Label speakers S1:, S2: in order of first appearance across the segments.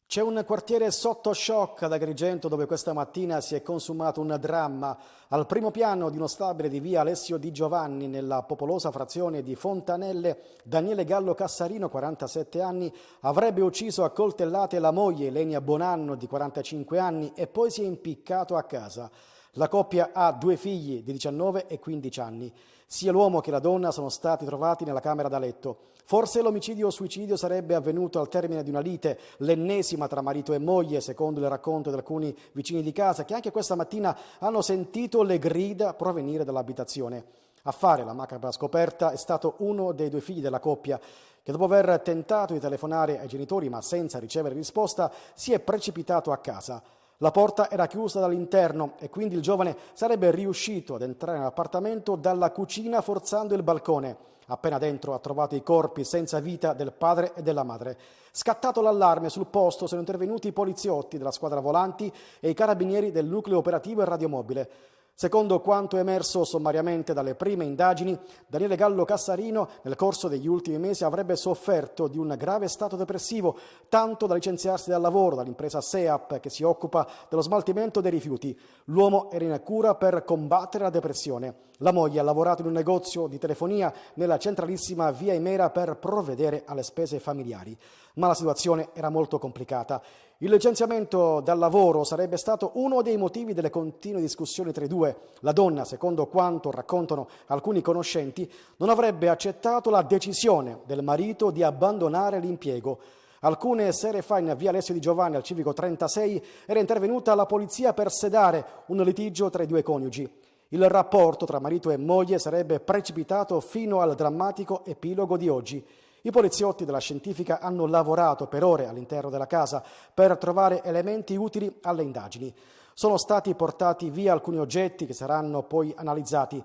S1: C'è un quartiere sotto shock ad Agrigento dove questa mattina si è consumato un dramma. Al primo piano di uno stabile di via Alessio Di Giovanni, nella popolosa frazione di Fontanelle, Daniele Gallo Cassarino, 47 anni, avrebbe ucciso a coltellate la moglie Lenia Bonanno, di 45 anni, e poi si è impiccato a casa. La coppia ha 2 figli di 19 e 15 anni. Sia l'uomo che la donna sono stati trovati nella camera da letto. Forse l'omicidio o suicidio sarebbe avvenuto al termine di una lite, l'ennesima tra marito e moglie, secondo il racconto di alcuni vicini di casa, che anche questa mattina hanno sentito le grida provenire dall'abitazione. A fare la macabra scoperta è stato uno dei 2 figli della coppia, che dopo aver tentato di telefonare ai genitori ma senza ricevere risposta, si è precipitato a casa. La porta era chiusa dall'interno e quindi il giovane sarebbe riuscito ad entrare nell'appartamento dalla cucina forzando il balcone. Appena dentro ha trovato i corpi senza vita del padre e della madre. Scattato l'allarme, sul posto sono intervenuti i poliziotti della squadra volanti e i carabinieri del nucleo operativo e radiomobile. Secondo quanto emerso sommariamente dalle prime indagini, Daniele Gallo Cassarino nel corso degli ultimi mesi avrebbe sofferto di un grave stato depressivo, tanto da licenziarsi dal lavoro dall'impresa SEAP che si occupa dello smaltimento dei rifiuti. L'uomo era in cura per combattere la depressione. La moglie ha lavorato in un negozio di telefonia nella centralissima via Imera per provvedere alle spese familiari. Ma la situazione era molto complicata. Il licenziamento dal lavoro sarebbe stato uno dei motivi delle continue discussioni tra i due. La donna, secondo quanto raccontano alcuni conoscenti, non avrebbe accettato la decisione del marito di abbandonare l'impiego. Alcune sere fa in via Alessio Di Giovanni, al civico 36, era intervenuta la polizia per sedare un litigio tra i 2 coniugi. Il rapporto tra marito e moglie sarebbe precipitato fino al drammatico epilogo di oggi. I poliziotti della scientifica hanno lavorato per ore all'interno della casa per trovare elementi utili alle indagini. Sono stati portati via alcuni oggetti che saranno poi analizzati.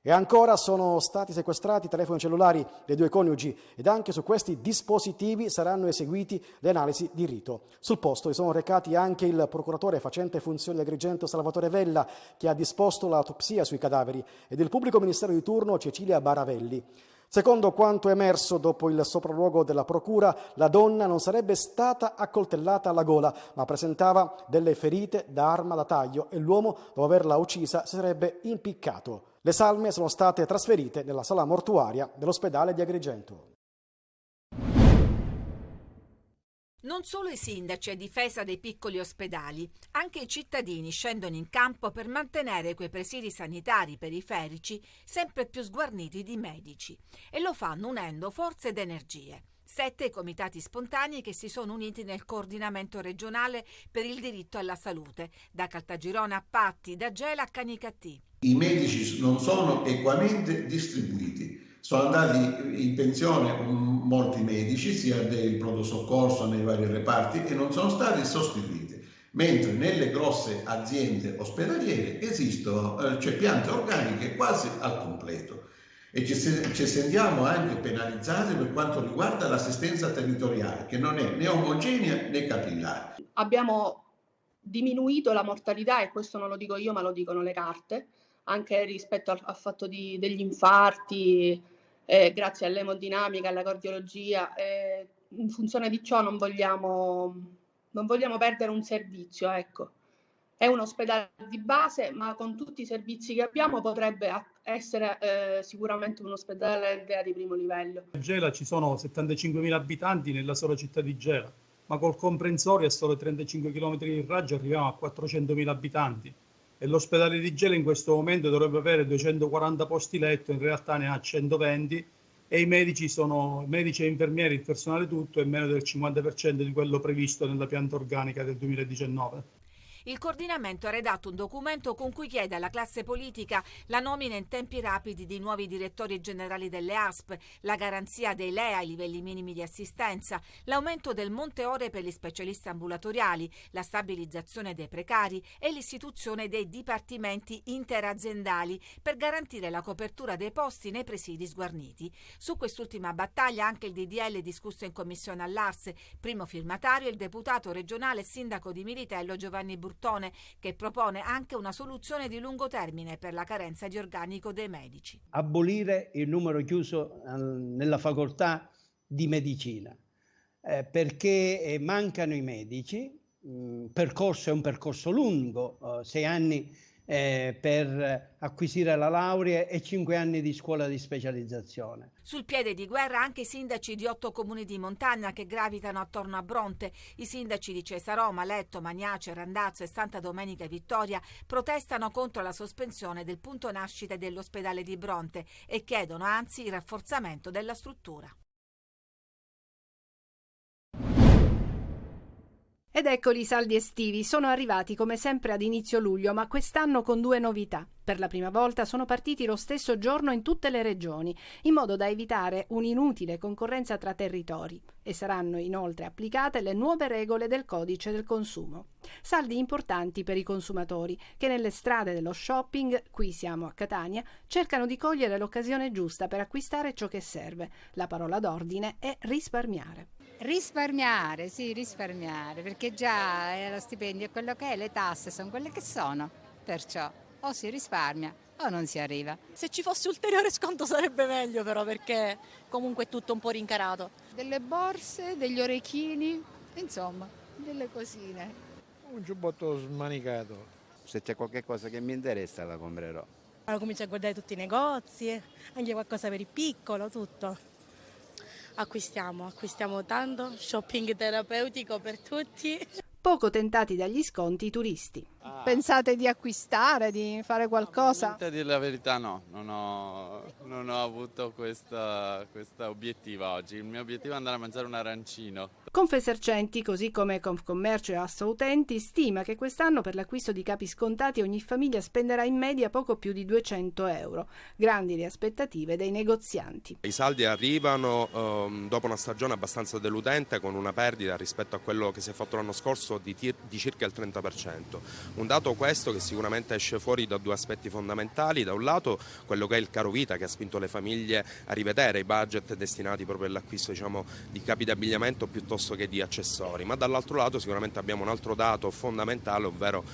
S1: E ancora sono stati sequestrati i telefoni cellulari dei 2 coniugi ed anche su questi dispositivi saranno eseguiti le analisi di rito. Sul posto si sono recati anche il procuratore facente funzioni di Agrigento Salvatore Vella, che ha disposto l'autopsia sui cadaveri, ed il pubblico ministero di turno Cecilia Baravelli. Secondo quanto emerso dopo il sopralluogo della procura, la donna non sarebbe stata accoltellata alla gola, ma presentava delle ferite da arma da taglio e l'uomo, dopo averla uccisa, si sarebbe impiccato. Le salme sono state trasferite nella sala mortuaria dell'ospedale di Agrigento.
S2: Non solo i sindaci a difesa dei piccoli ospedali, anche i cittadini scendono in campo per mantenere quei presidi sanitari periferici sempre più sguarniti di medici, e lo fanno unendo forze ed energie. 7 comitati spontanei che si sono uniti nel coordinamento regionale per il diritto alla salute, da Caltagirone a Patti, da Gela a Canicattì.
S3: I medici non sono equamente distribuiti. Sono andati in pensione molti medici, sia del pronto soccorso nei vari reparti, e non sono stati sostituiti, mentre nelle grosse aziende ospedaliere esistono piante organiche quasi al completo. E ci sentiamo anche penalizzati per quanto riguarda l'assistenza territoriale, che non è né omogenea né capillare.
S4: Abbiamo diminuito la mortalità, e questo non lo dico io ma lo dicono le carte, anche rispetto al fatto degli infarti, grazie all'emodinamica, alla cardiologia. In funzione di ciò non vogliamo perdere un servizio, ecco. È un ospedale di base, ma con tutti i servizi che abbiamo potrebbe essere sicuramente un ospedale di primo livello.
S5: A Gela ci sono 75.000 abitanti nella sola città di Gela, ma col comprensorio a solo 35 km di raggio arriviamo a 400.000 abitanti. E l'ospedale di Gela in questo momento dovrebbe avere 240 posti letto, in realtà ne ha 120, e i medici e infermieri, il personale tutto, è meno del 50% di quello previsto nella pianta organica del 2019.
S2: Il coordinamento ha redatto un documento con cui chiede alla classe politica la nomina in tempi rapidi di nuovi direttori generali delle ASP, la garanzia dei LEA ai livelli minimi di assistenza, l'aumento del monte ore per gli specialisti ambulatoriali, la stabilizzazione dei precari e l'istituzione dei dipartimenti interaziendali per garantire la copertura dei posti nei presidi sguarniti. Su quest'ultima battaglia anche il DDL discusso in commissione all'Arse, primo firmatario il deputato regionale e sindaco di Militello Giovanni Burtone, che propone anche una soluzione di lungo termine per la carenza di organico dei medici.
S6: Abolire il numero chiuso nella facoltà di medicina. perché mancano i medici. Il percorso è un percorso lungo, 6 anni per acquisire la laurea e 5 anni di scuola di specializzazione.
S2: Sul piede di guerra anche i sindaci di 8 comuni di montagna che gravitano attorno a Bronte. I sindaci di Cesaroma, Letto, Magnace, Randazzo e Santa Domenica Vittoria protestano contro la sospensione del punto nascita dell'ospedale di Bronte e chiedono anzi il rafforzamento della struttura.
S7: Ed eccoli i saldi estivi, sono arrivati come sempre ad inizio luglio, ma quest'anno con 2 novità. Per la prima volta sono partiti lo stesso giorno in tutte le regioni, in modo da evitare un'inutile concorrenza tra territori, e saranno inoltre applicate le nuove regole del codice del consumo. Saldi importanti per i consumatori, che nelle strade dello shopping, qui siamo a Catania, cercano di cogliere l'occasione giusta per acquistare ciò che serve. La parola d'ordine è risparmiare.
S8: Risparmiare, sì, risparmiare, perché già lo stipendio è quello che è, le tasse sono quelle che sono, perciò o si risparmia o non si arriva.
S9: Se ci fosse ulteriore sconto sarebbe meglio però, perché comunque è tutto un po' rincarato.
S8: Delle borse, degli orecchini, insomma, delle cosine.
S10: Un giubbotto smanicato.
S11: Se c'è qualche cosa che mi interessa la comprerò.
S9: Allora comincio a guardare tutti i negozi, anche qualcosa per il piccolo, tutto. Acquistiamo tanto, shopping terapeutico per tutti.
S7: Poco tentati dagli sconti i turisti.
S12: Pensate di acquistare, di fare qualcosa?
S13: A dire la verità no, non ho avuto questo obiettivo oggi. Il mio obiettivo è andare a mangiare un arancino.
S7: Confesercenti, così come Confcommercio e Assoutenti, stima che quest'anno per l'acquisto di capi scontati ogni famiglia spenderà in media poco più di 200 euro. Grandi le aspettative dei negozianti.
S14: I saldi arrivano dopo una stagione abbastanza deludente, con una perdita rispetto a quello che si è fatto l'anno scorso di circa il 30%. Un dato questo che sicuramente esce fuori da 2 aspetti fondamentali: da un lato quello che è il caro vita, che ha spinto le famiglie a rivedere i budget destinati proprio all'acquisto di capi d'abbigliamento piuttosto che di accessori, ma dall'altro lato sicuramente abbiamo un altro dato fondamentale, ovvero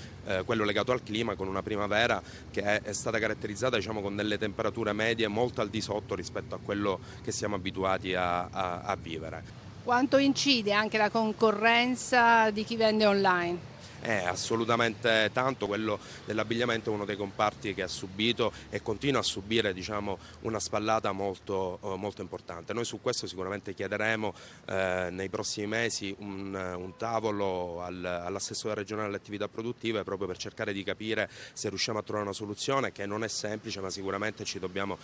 S14: quello legato al clima, con una primavera che è stata caratterizzata con delle temperature medie molto al di sotto rispetto a quello che siamo abituati a vivere.
S12: Quanto incide anche la concorrenza di chi vende online?
S14: Assolutamente tanto. Quello dell'abbigliamento è uno dei comparti che ha subito e continua a subire una spallata molto importante. Noi su questo sicuramente chiederemo nei prossimi mesi un tavolo all'assessore regionale alle attività produttive, proprio per cercare di capire se riusciamo a trovare una soluzione che non è semplice, ma sicuramente ci dobbiamo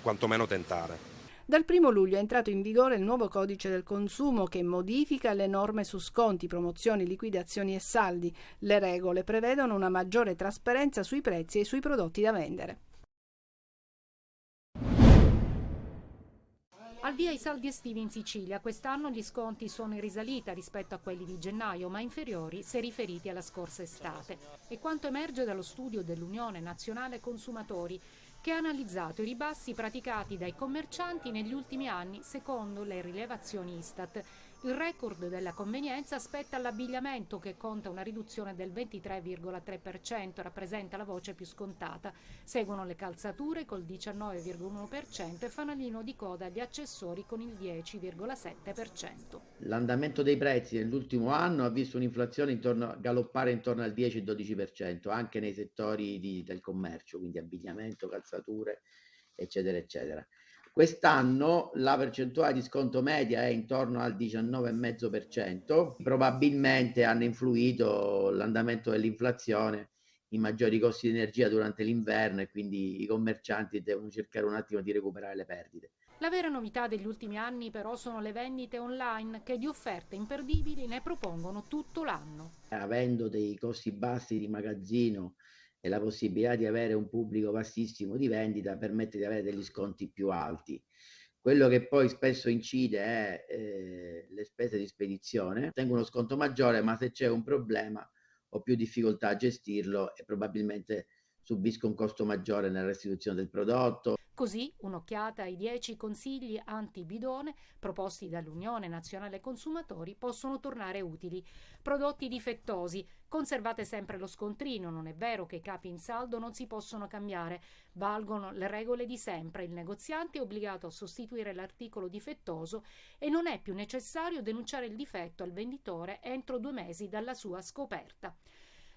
S14: quantomeno tentare.
S7: Dal 1 luglio è entrato in vigore il nuovo codice del consumo che modifica le norme su sconti, promozioni, liquidazioni e saldi. Le regole prevedono una maggiore trasparenza sui prezzi e sui prodotti da vendere.
S15: Al via i saldi estivi in Sicilia. Quest'anno gli sconti sono in risalita rispetto a quelli di gennaio, ma inferiori se riferiti alla scorsa estate. E quanto emerge dallo studio dell'Unione Nazionale Consumatori, che ha analizzato i ribassi praticati dai commercianti negli ultimi anni secondo le rilevazioni Istat. Il record della convenienza spetta all'abbigliamento, che conta una riduzione del 23,3%, rappresenta la voce più scontata. Seguono le calzature col 19,1% e fanalino di coda gli accessori con il 10,7%.
S16: L'andamento dei prezzi nell'ultimo anno ha visto un'inflazione galoppare intorno al 10-12%, anche nei settori del commercio, quindi abbigliamento, calzature, eccetera, eccetera. Quest'anno la percentuale di sconto media è intorno al 19,5%, probabilmente hanno influito l'andamento dell'inflazione, i maggiori costi di energia durante l'inverno, e quindi i commercianti devono cercare un attimo di recuperare le perdite.
S15: La vera novità degli ultimi anni però sono le vendite online, che di offerte imperdibili ne propongono tutto l'anno.
S16: Avendo dei costi bassi di magazzino e la possibilità di avere un pubblico vastissimo di vendita, permette di avere degli sconti più alti. Quello che poi spesso incide è le spese di spedizione. Tengo uno sconto maggiore, ma se c'è un problema ho più difficoltà a gestirlo e probabilmente subisco un costo maggiore nella restituzione del prodotto.
S15: Così un'occhiata ai 10 consigli anti-bidone proposti dall'Unione Nazionale Consumatori possono tornare utili. Prodotti difettosi. Conservate sempre lo scontrino, non è vero che i capi in saldo non si possono cambiare. Valgono le regole di sempre, il negoziante è obbligato a sostituire l'articolo difettoso e non è più necessario denunciare il difetto al venditore entro 2 mesi dalla sua scoperta.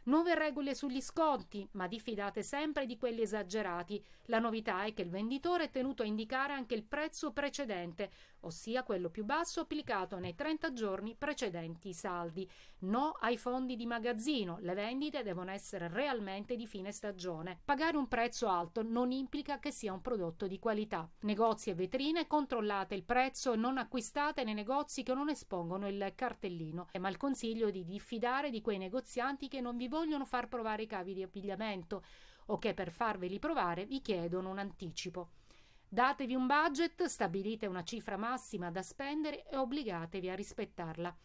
S15: Nuove regole sugli sconti, ma diffidate sempre di quelli esagerati. La novità è che il venditore è tenuto a indicare anche il prezzo precedente, ossia quello più basso applicato nei 30 giorni precedenti i saldi. No ai fondi di magazzino, le vendite devono essere realmente di fine stagione. Pagare un prezzo alto non implica che sia un prodotto di qualità. Negozi e vetrine, controllate il prezzo e non acquistate nei negozi che non espongono il cartellino. Ma il consiglio è di diffidare di quei negozianti che non vi vogliono far provare i cavi di abbigliamento o che per farveli provare vi chiedono un anticipo. Datevi un budget, stabilite una cifra massima da spendere e obbligatevi a rispettarla.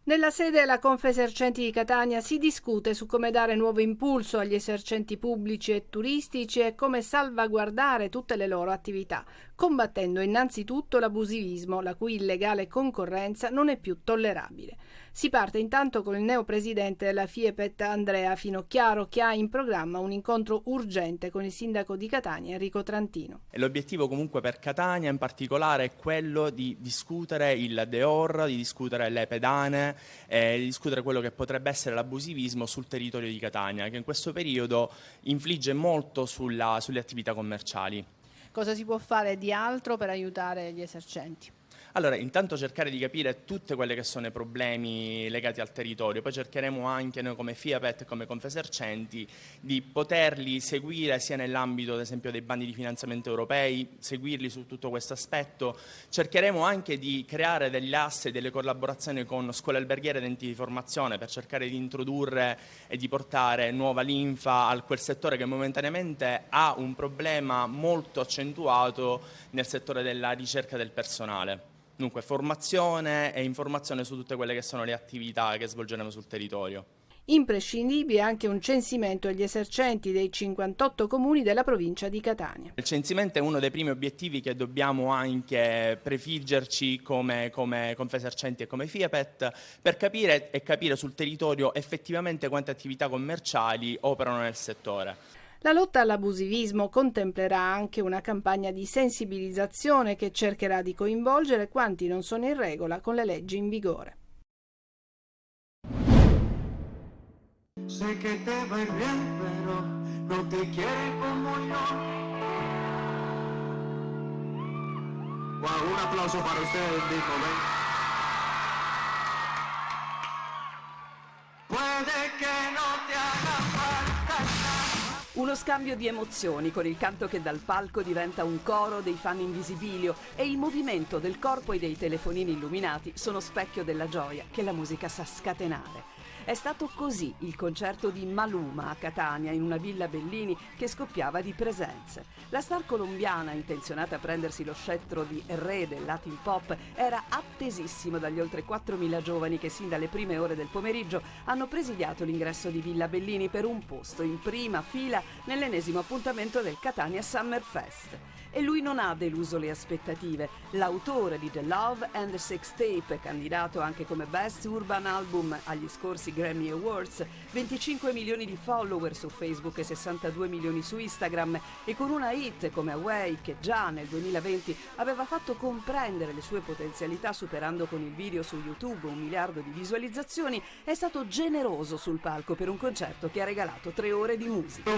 S7: Nella sede della Confesercenti di Catania si discute su come dare nuovo impulso agli esercenti pubblici e turistici e come salvaguardare tutte le loro attività, combattendo innanzitutto l'abusivismo, la cui illegale concorrenza non è più tollerabile. Si parte intanto con il neopresidente della FIEPET Andrea Finocchiaro, che ha in programma un incontro urgente con il sindaco di Catania Enrico Trantino.
S17: L'obiettivo comunque per Catania in particolare è quello di discutere il Deor, di discutere le pedane, di discutere quello che potrebbe essere l'abusivismo sul territorio di Catania, che in questo periodo infligge molto sulle attività commerciali.
S12: Cosa si può fare di altro per aiutare gli esercenti?
S17: Allora, intanto cercare di capire tutte quelle che sono i problemi legati al territorio, poi cercheremo anche noi come FIAPET e come Confesercenti di poterli seguire sia nell'ambito ad esempio dei bandi di finanziamento europei, seguirli su tutto questo aspetto. Cercheremo anche di creare degli assi e delle collaborazioni con scuole alberghiere ed enti di formazione per cercare di introdurre e di portare nuova linfa a quel settore che momentaneamente ha un problema molto accentuato nel settore della ricerca del personale. Dunque formazione e informazione su tutte quelle che sono le attività che svolgeremo sul territorio.
S7: Imprescindibile anche un censimento agli esercenti dei 58 comuni della provincia di Catania.
S17: Il censimento è uno dei primi obiettivi che dobbiamo anche prefiggerci come Confesercenti e come FIAPET per capire sul territorio effettivamente quante attività commerciali operano nel settore.
S7: La lotta all'abusivismo contemplerà anche una campagna di sensibilizzazione che cercherà di coinvolgere quanti non sono in regola con le leggi in vigore.
S18: Sé que te va bien, pero no te quiere como yo. Wow, un applauso para ustedes, Nico, Puede que no te haga falta nada.
S19: Uno scambio di emozioni con il canto che dal palco diventa un coro dei fan in visibilio e il movimento del corpo e dei telefonini illuminati sono specchio della gioia che la musica sa scatenare. È stato così il concerto di Maluma a Catania, in una villa Bellini che scoppiava di presenze. La star colombiana, intenzionata a prendersi lo scettro di re del Latin Pop, era attesissimo dagli oltre 4.000 giovani che sin dalle prime ore del pomeriggio hanno presidiato l'ingresso di Villa Bellini per un posto in prima fila nell'ennesimo appuntamento del Catania Summer Fest. E lui non ha deluso le aspettative. L'autore di The Love and the Sex Tape, candidato anche come Best Urban Album agli scorsi Grammy Awards, 25 milioni di follower su Facebook e 62 milioni su Instagram, e con una hit come Away che già nel 2020 aveva fatto comprendere le sue potenzialità superando con il video su YouTube 1 miliardo di visualizzazioni, è stato generoso sul palco per un concerto che ha regalato 3 ore di musica.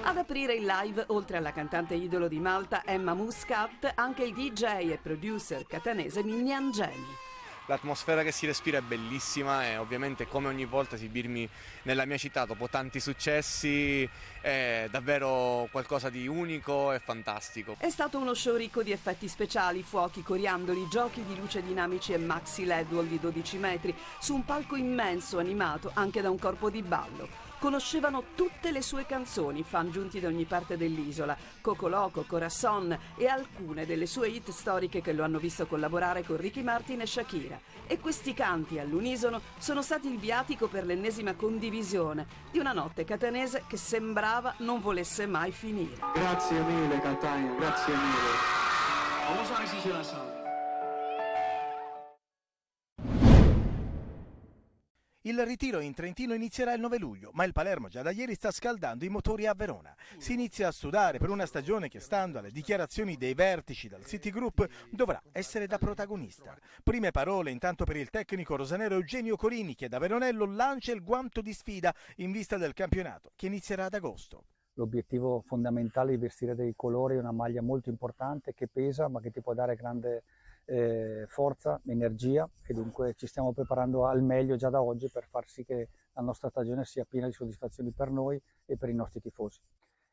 S19: Ad aprire il live, oltre alla cantante idolo di Malta Emma Muscat, anche il DJ e producer catanese Mignan Geni.
S20: L'atmosfera che si respira è bellissima e ovviamente come ogni volta esibirmi nella mia città dopo tanti successi è davvero qualcosa di unico e fantastico.
S19: È stato uno show ricco di effetti speciali, fuochi, coriandoli, giochi di luce dinamici e maxi LED wall di 12 metri su un palco immenso animato anche da un corpo di ballo. conoscevano tutte le sue canzoni, fan giunti da ogni parte dell'isola, Coco Loco, Corazon e alcune delle sue hit storiche che lo hanno visto collaborare con Ricky Martin e Shakira. E questi canti all'unisono sono stati il viatico per l'ennesima condivisione di una notte catanese che sembrava non volesse mai finire.
S18: Grazie mille Catania, grazie mille. Vamos a ver si se la sabe.
S21: Il ritiro in Trentino inizierà il 9 luglio, ma il Palermo già da ieri sta scaldando i motori a Verona. Si inizia a sudare per una stagione che, stando alle dichiarazioni dei vertici del Citigroup, dovrà essere da protagonista. Prime parole intanto per il tecnico rosanero Eugenio Corini, che da Veronello lancia il guanto di sfida in vista del campionato, che inizierà ad agosto.
S22: L'obiettivo fondamentale è vestire dei colori, una maglia molto importante che pesa ma che ti può dare grande forza, energia, e dunque ci stiamo preparando al meglio già da oggi per far sì che la nostra stagione sia piena di soddisfazioni per noi e per i nostri tifosi.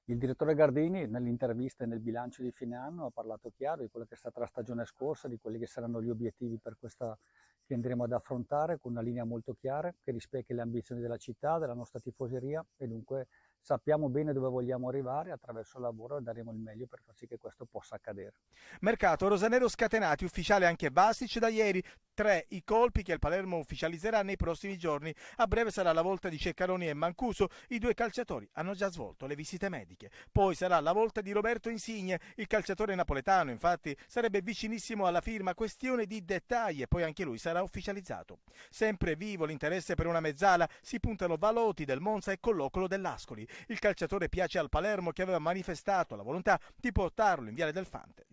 S22: Il direttore Gardini nell'intervista e nel bilancio di fine anno ha parlato chiaro di quella che è stata la stagione scorsa, di quelli che saranno gli obiettivi per questa che andremo ad affrontare, con una linea molto chiara che rispecchia le ambizioni della città, della nostra tifoseria, e dunque sappiamo bene dove vogliamo arrivare. Attraverso il lavoro daremo il meglio per far sì che questo possa accadere.
S21: Mercato rosanero scatenati, ufficiale anche Vasic da ieri. 3 i colpi che il Palermo ufficializzerà nei prossimi giorni. A breve sarà la volta di Ceccaroni e Mancuso. I 2 calciatori hanno già svolto le visite mediche. Poi sarà la volta di Roberto Insigne. Il calciatore napoletano, infatti, sarebbe vicinissimo alla firma, questione di dettagli, e poi anche lui sarà ufficializzato. Sempre vivo l'interesse per una mezzala, si puntano Valoti del Monza e Collocolo dell'Ascoli. Il calciatore piace al Palermo, che aveva manifestato la volontà di portarlo in Viale del Fante.